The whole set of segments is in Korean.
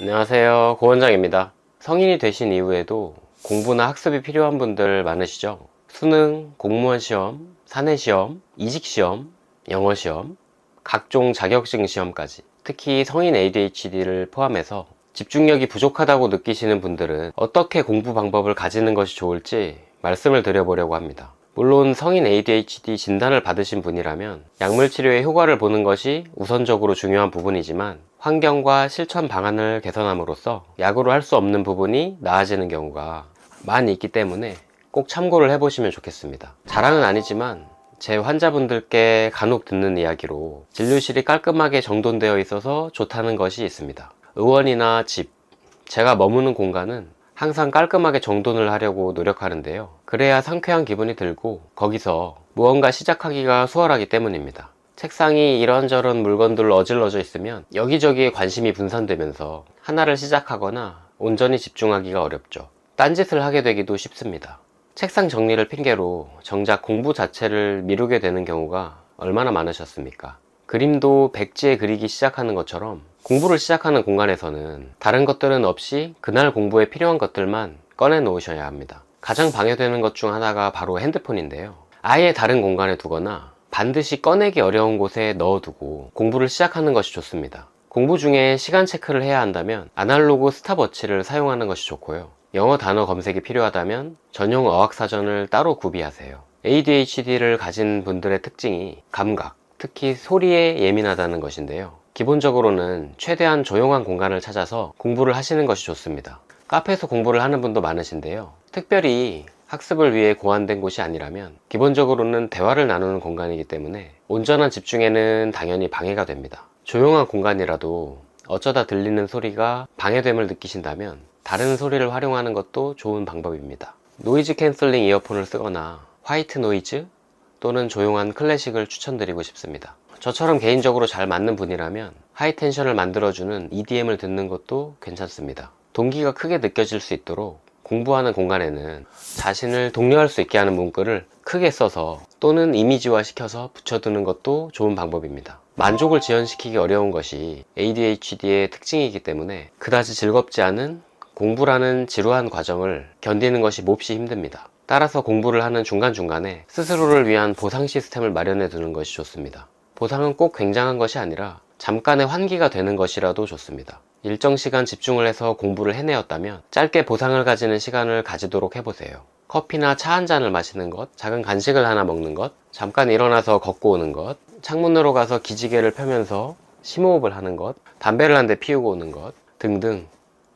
안녕하세요, 고원장입니다. 성인이 되신 이후에도 공부나 학습이 필요한 분들 많으시죠? 수능, 공무원 시험, 사내 시험, 이직 시험, 영어 시험, 각종 자격증 시험까지, 특히 성인 ADHD를 포함해서 집중력이 부족하다고 느끼시는 분들은 어떻게 공부 방법을 가지는 것이 좋을지 말씀을 드려보려고 합니다. 물론 성인 ADHD 진단을 받으신 분이라면 약물 치료의 효과를 보는 것이 우선적으로 중요한 부분이지만, 환경과 실천 방안을 개선함으로써 약으로 할 수 없는 부분이 나아지는 경우가 많이 있기 때문에 꼭 참고를 해보시면 좋겠습니다. 자랑은 아니지만 제 환자분들께 간혹 듣는 이야기로 진료실이 깔끔하게 정돈되어 있어서 좋다는 것이 있습니다. 의원이나 집, 제가 머무는 공간은 항상 깔끔하게 정돈을 하려고 노력하는데요. 그래야 상쾌한 기분이 들고 거기서 무언가 시작하기가 수월하기 때문입니다. 책상이 이런저런 물건들로 어질러져 있으면 여기저기에 관심이 분산되면서 하나를 시작하거나 온전히 집중하기가 어렵죠. 딴짓을 하게 되기도 쉽습니다. 책상 정리를 핑계로 정작 공부 자체를 미루게 되는 경우가 얼마나 많으셨습니까? 그림도 백지에 그리기 시작하는 것처럼 공부를 시작하는 공간에서는 다른 것들은 없이 그날 공부에 필요한 것들만 꺼내 놓으셔야 합니다. 가장 방해되는 것 중 하나가 바로 핸드폰인데요. 아예 다른 공간에 두거나 반드시 꺼내기 어려운 곳에 넣어두고 공부를 시작하는 것이 좋습니다. 공부 중에 시간 체크를 해야 한다면 아날로그 스탑워치를 사용하는 것이 좋고요. 영어 단어 검색이 필요하다면 전용 어학사전을 따로 구비하세요. ADHD를 가진 분들의 특징이 감각, 특히 소리에 예민하다는 것인데요. 기본적으로는 최대한 조용한 공간을 찾아서 공부를 하시는 것이 좋습니다. 카페에서 공부를 하는 분도 많으신데요. 특별히 학습을 위해 고안된 곳이 아니라면 기본적으로는 대화를 나누는 공간이기 때문에 온전한 집중에는 당연히 방해가 됩니다. 조용한 공간이라도 어쩌다 들리는 소리가 방해됨을 느끼신다면 다른 소리를 활용하는 것도 좋은 방법입니다. 노이즈 캔슬링 이어폰을 쓰거나 화이트 노이즈 또는 조용한 클래식을 추천드리고 싶습니다. 저처럼 개인적으로 잘 맞는 분이라면 하이텐션을 만들어주는 EDM을 듣는 것도 괜찮습니다. 동기가 크게 느껴질 수 있도록 공부하는 공간에는 자신을 독려할 수 있게 하는 문구를 크게 써서 또는 이미지화 시켜서 붙여두는 것도 좋은 방법입니다. 만족을 지연시키기 어려운 것이 ADHD의 특징이기 때문에 그다지 즐겁지 않은 공부라는 지루한 과정을 견디는 것이 몹시 힘듭니다. 따라서 공부를 하는 중간중간에 스스로를 위한 보상 시스템을 마련해 두는 것이 좋습니다. 보상은 꼭 굉장한 것이 아니라 잠깐의 환기가 되는 것이라도 좋습니다. 일정 시간 집중을 해서 공부를 해내었다면 짧게 보상을 가지는 시간을 가지도록 해보세요. 커피나 차 한 잔을 마시는 것, 작은 간식을 하나 먹는 것, 잠깐 일어나서 걷고 오는 것, 창문으로 가서 기지개를 펴면서 심호흡을 하는 것, 담배를 한 대 피우고 오는 것 등등.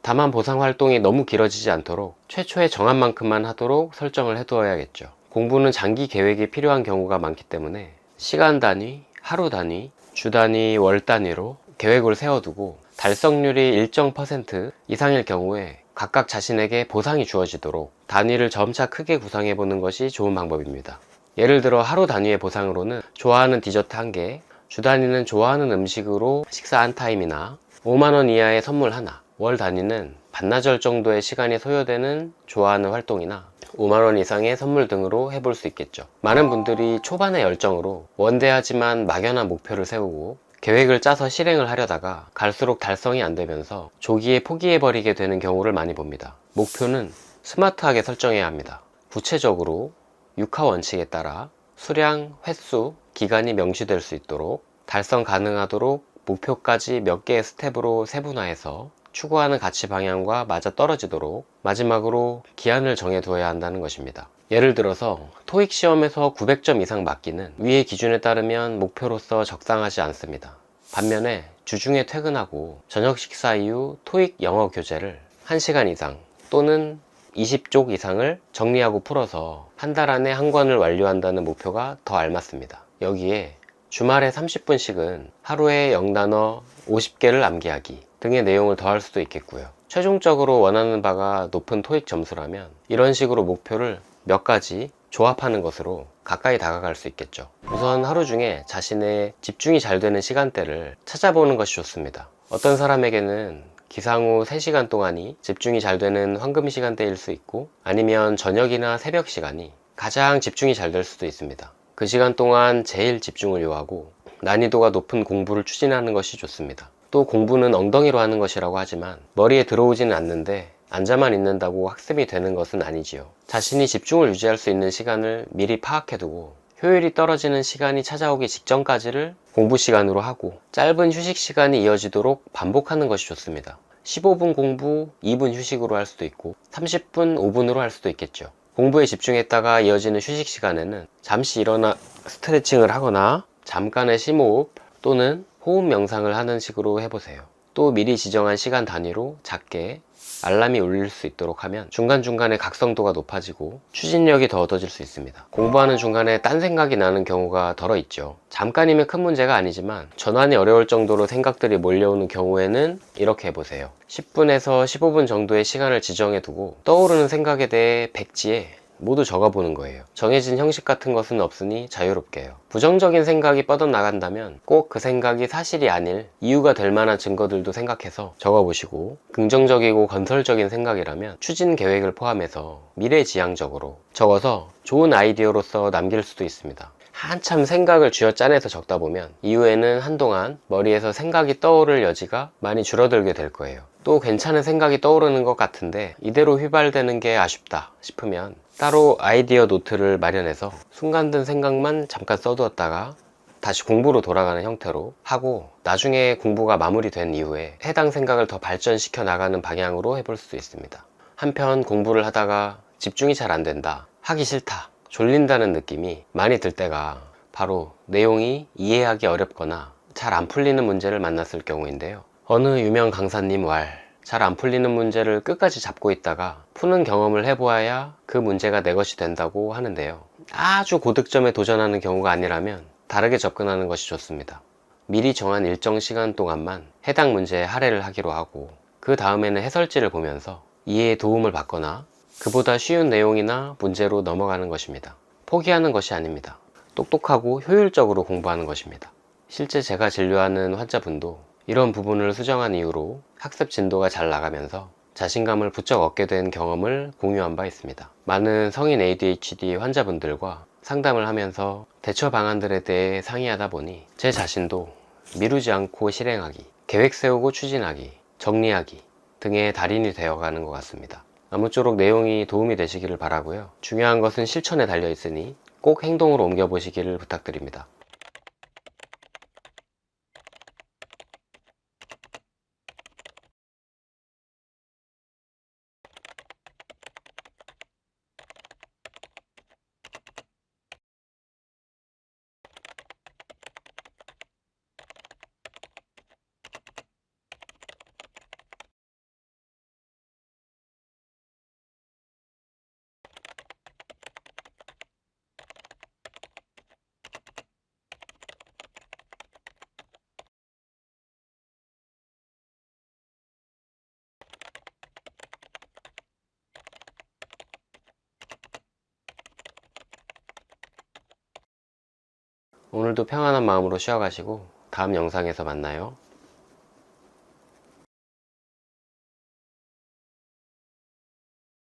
다만 보상 활동이 너무 길어지지 않도록 최초에 정한 만큼만 하도록 설정을 해두어야겠죠. 공부는 장기 계획이 필요한 경우가 많기 때문에 시간 단위, 하루 단위, 주 단위, 월 단위로 계획을 세워두고 달성률이 일정 % 이상일 경우에 각각 자신에게 보상이 주어지도록 단위를 점차 크게 구성해보는 것이 좋은 방법입니다. 예를 들어 하루 단위의 보상으로는 좋아하는 디저트 1개, 주 단위는 좋아하는 음식으로 식사 한 타임이나 5만원 이하의 선물 하나, 월 단위는 반나절 정도의 시간이 소요되는 좋아하는 활동이나 5만원 이상의 선물 등으로 해볼 수 있겠죠. 많은 분들이 초반의 열정으로 원대하지만 막연한 목표를 세우고 계획을 짜서 실행을 하려다가 갈수록 달성이 안 되면서 조기에 포기해버리게 되는 경우를 많이 봅니다. 목표는 스마트하게 설정해야 합니다. 구체적으로 6화 원칙에 따라 수량, 횟수, 기간이 명시될 수 있도록 달성 가능하도록 목표까지 몇 개의 스텝으로 세분화해서 추구하는 가치 방향과 맞아떨어지도록 마지막으로 기한을 정해두어야 한다는 것입니다. 예를 들어서 토익 시험에서 900점 이상 맞기는 위의 기준에 따르면 목표로서 적당하지 않습니다. 반면에 주중에 퇴근하고 저녁 식사 이후 토익 영어 교재를 1시간 이상 또는 20쪽 이상을 정리하고 풀어서 한 달 안에 한 권을 완료한다는 목표가 더 알맞습니다. 여기에 주말에 30분씩은 하루에 영단어 50개를 암기하기 등의 내용을 더할 수도 있겠고요. 최종적으로 원하는 바가 높은 토익 점수라면 이런 식으로 목표를 몇 가지 조합하는 것으로 가까이 다가갈 수 있겠죠. 우선 하루 중에 자신의 집중이 잘 되는 시간대를 찾아보는 것이 좋습니다. 어떤 사람에게는 기상 후 3시간 동안이 집중이 잘 되는 황금 시간대일 수 있고, 아니면 저녁이나 새벽 시간이 가장 집중이 잘 될 수도 있습니다. 그 시간 동안 제일 집중을 요하고 난이도가 높은 공부를 추진하는 것이 좋습니다. 또 공부는 엉덩이로 하는 것이라고 하지만 머리에 들어오지는 않는데 앉아만 있는다고 학습이 되는 것은 아니지요. 자신이 집중을 유지할 수 있는 시간을 미리 파악해두고 효율이 떨어지는 시간이 찾아오기 직전까지를 공부 시간으로 하고 짧은 휴식 시간이 이어지도록 반복하는 것이 좋습니다. 15분 공부, 2분 휴식으로 할 수도 있고 30분, 5분으로 할 수도 있겠죠. 공부에 집중했다가 이어지는 휴식 시간에는 잠시 일어나 스트레칭을 하거나 잠깐의 심호흡 또는 호흡 명상을 하는 식으로 해보세요. 또 미리 지정한 시간 단위로 작게 알람이 울릴 수 있도록 하면 중간중간에 각성도가 높아지고 추진력이 더 얻어질 수 있습니다. 공부하는 중간에 딴 생각이 나는 경우가 덜어 있죠. 잠깐이면 큰 문제가 아니지만 전환이 어려울 정도로 생각들이 몰려오는 경우에는 이렇게 해보세요. 10분에서 15분 정도의 시간을 지정해 두고 떠오르는 생각에 대해 백지에 모두 적어보는 거예요. 정해진 형식 같은 것은 없으니 자유롭게요. 부정적인 생각이 뻗어나간다면 꼭 그 생각이 사실이 아닐 이유가 될 만한 증거들도 생각해서 적어보시고, 긍정적이고 건설적인 생각이라면 추진 계획을 포함해서 미래지향적으로 적어서 좋은 아이디어로서 남길 수도 있습니다. 한참 생각을 쥐어짜내서 적다 보면 이후에는 한동안 머리에서 생각이 떠오를 여지가 많이 줄어들게 될 거예요. 또 괜찮은 생각이 떠오르는 것 같은데 이대로 휘발되는 게 아쉽다 싶으면 따로 아이디어 노트를 마련해서 순간 든 생각만 잠깐 써두었다가 다시 공부로 돌아가는 형태로 하고, 나중에 공부가 마무리된 이후에 해당 생각을 더 발전시켜 나가는 방향으로 해볼 수 있습니다. 한편 공부를 하다가 집중이 잘 안 된다, 하기 싫다, 졸린다는 느낌이 많이 들 때가 바로 내용이 이해하기 어렵거나 잘 안 풀리는 문제를 만났을 경우인데요. 어느 유명 강사님 잘 안 풀리는 문제를 끝까지 잡고 있다가 푸는 경험을 해보아야 그 문제가 내 것이 된다고 하는데요. 아주 고득점에 도전하는 경우가 아니라면 다르게 접근하는 것이 좋습니다. 미리 정한 일정 시간 동안만 해당 문제에 할애를 하기로 하고 그 다음에는 해설지를 보면서 이해에 도움을 받거나 그보다 쉬운 내용이나 문제로 넘어가는 것입니다. 포기하는 것이 아닙니다. 똑똑하고 효율적으로 공부하는 것입니다. 실제 제가 진료하는 환자분도 이런 부분을 수정한 이후로 학습 진도가 잘 나가면서 자신감을 부쩍 얻게 된 경험을 공유한 바 있습니다. 많은 성인 ADHD 환자분들과 상담을 하면서 대처 방안들에 대해 상의하다 보니 제 자신도 미루지 않고 실행하기, 계획 세우고 추진하기, 정리하기 등의 달인이 되어가는 것 같습니다. 아무쪼록 내용이 도움이 되시기를 바라고요. 중요한 것은 실천에 달려 있으니 꼭 행동으로 옮겨보시기를 부탁드립니다. 오늘도 평안한 마음으로 쉬어가시고 다음 영상에서 만나요.